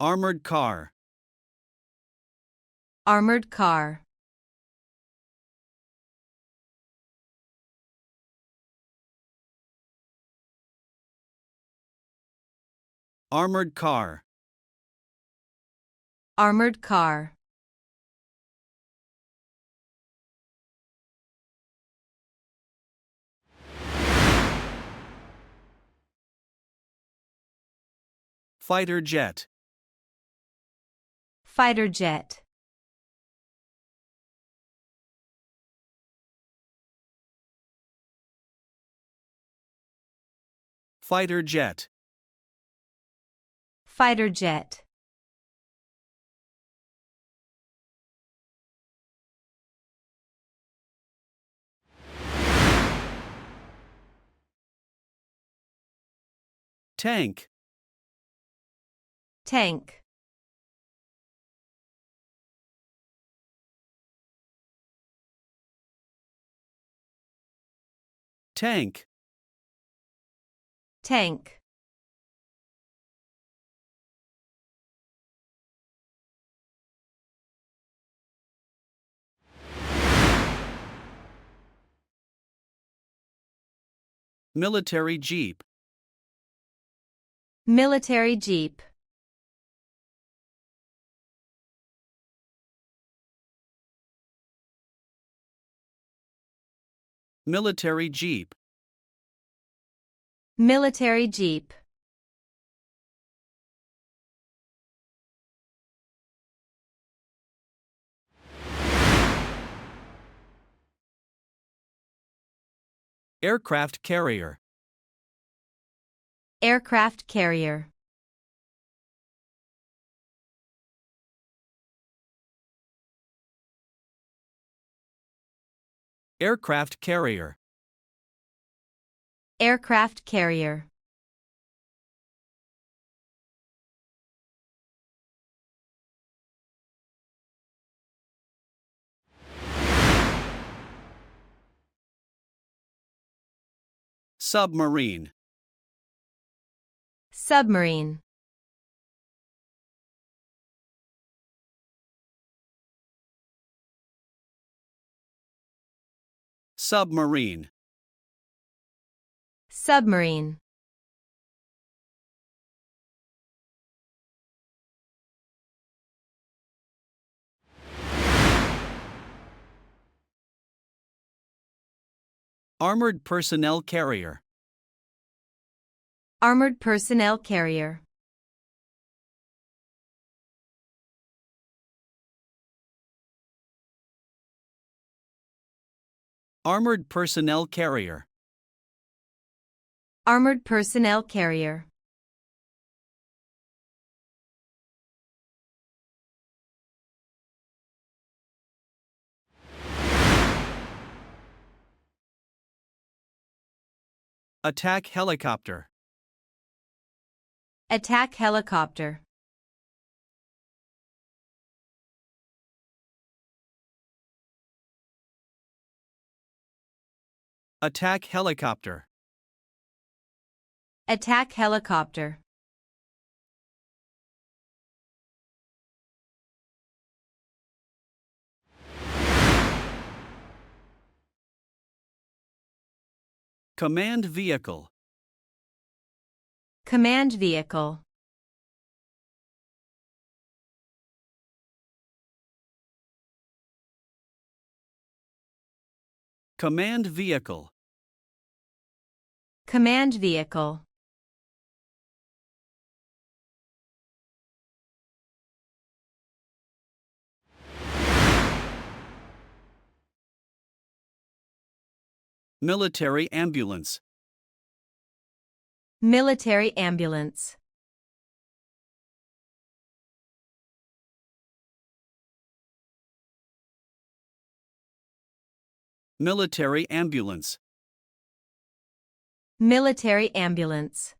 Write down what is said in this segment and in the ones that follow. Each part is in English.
Armored car. Armored car. Armored car. Armored car. Fighter jet. Fighter jet. Fighter jet. Fighter jet. Tank. Tank. Tank. Tank. Military jeep. Military jeep. Military jeep. Military jeep. Aircraft carrier. Aircraft carrier. Aircraft carrier. Aircraft carrier. Submarine. Submarine. Submarine. Submarine. Armored personnel carrier. Armored personnel carrier. Armored personnel carrier. Armored personnel carrier. Attack helicopter. Attack helicopter. Attack helicopter. Attack helicopter. Command vehicle. Command vehicle. Command vehicle. Command vehicle. Military ambulance. Military ambulance. Military ambulance. Military ambulance.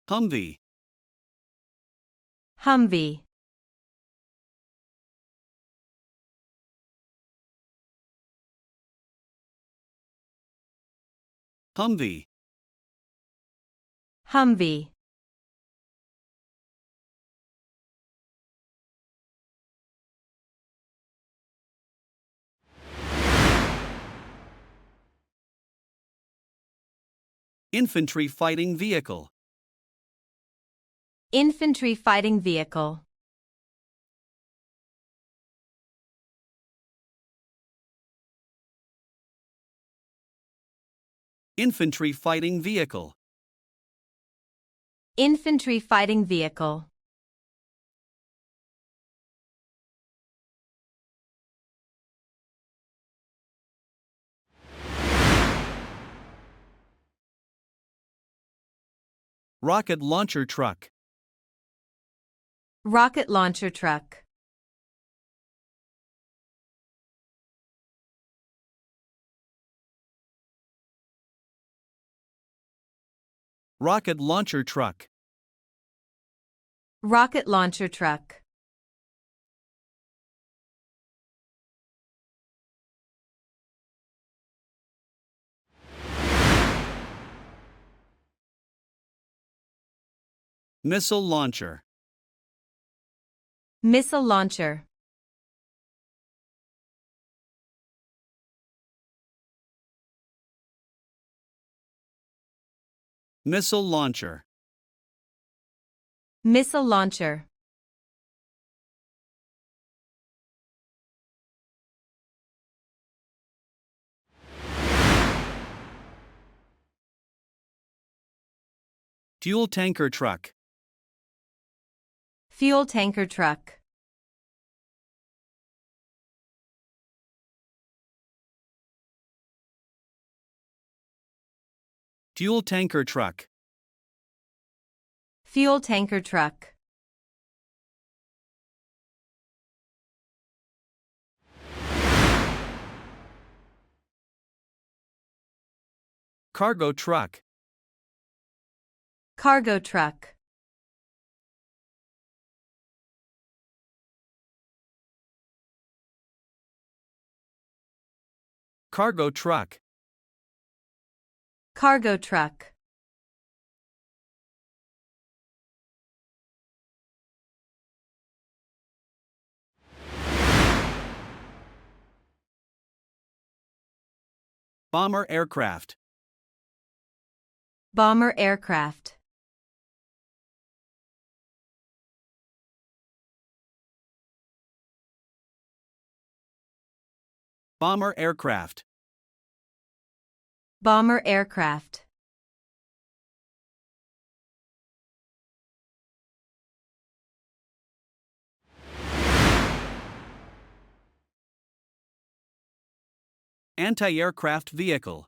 Humvee. Humvee. Humvee. Humvee. Infantry fighting vehicle. Infantry fighting vehicle. Infantry fighting vehicle. Infantry fighting vehicle. Rocket launcher truck. Rocket launcher truck. Rocket launcher truck. Rocket launcher truck. Missile launcher. Missile launcher. Missile launcher. Missile launcher. Fuel tanker truck. Fuel tanker truck. Fuel tanker truck. Fuel tanker truck. Cargo truck. Cargo truck. Cargo truck. Cargo truck. Bomber aircraft. Bomber aircraft. Bomber aircraft. Bomber aircraft. Anti-aircraft vehicle.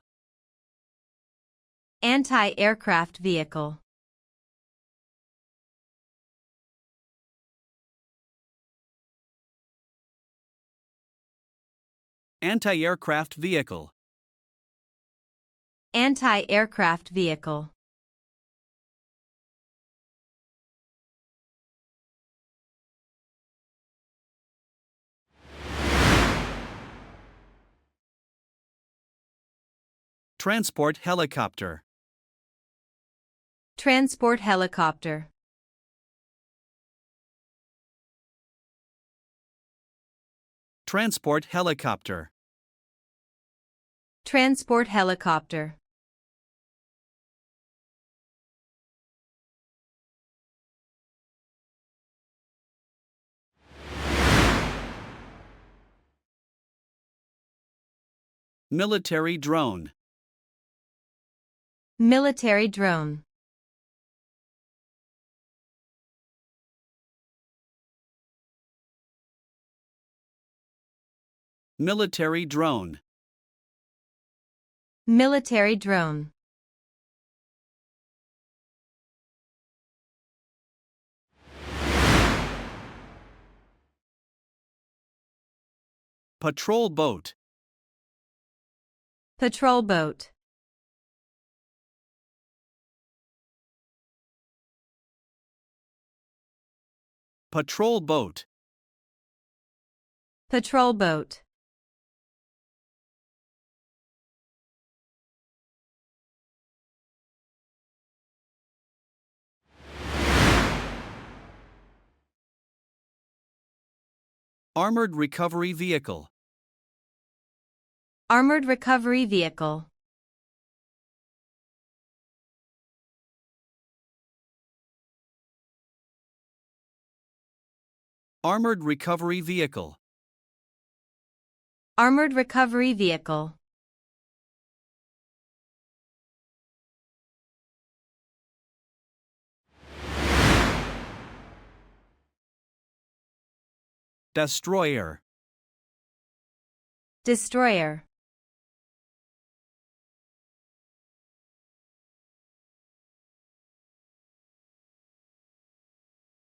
Anti-aircraft vehicle. Anti-aircraft vehicle. Anti-aircraft vehicle. Transport helicopter. Transport helicopter. Transport helicopter. Transport helicopter. Military drone. Military drone. Military drone. Military drone. Patrol boat. Patrol boat. Patrol boat. Patrol boat. Armored recovery vehicle. Armored recovery vehicle. Armored recovery vehicle. Armored recovery vehicle. Destroyer. Destroyer.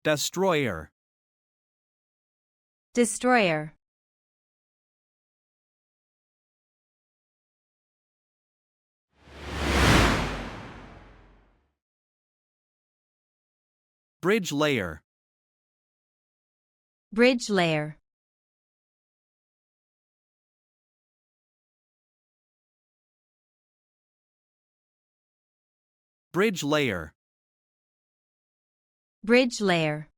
Destroyer. Destroyer. Bridge layer. Bridge layer. Bridge layer. Bridge layer.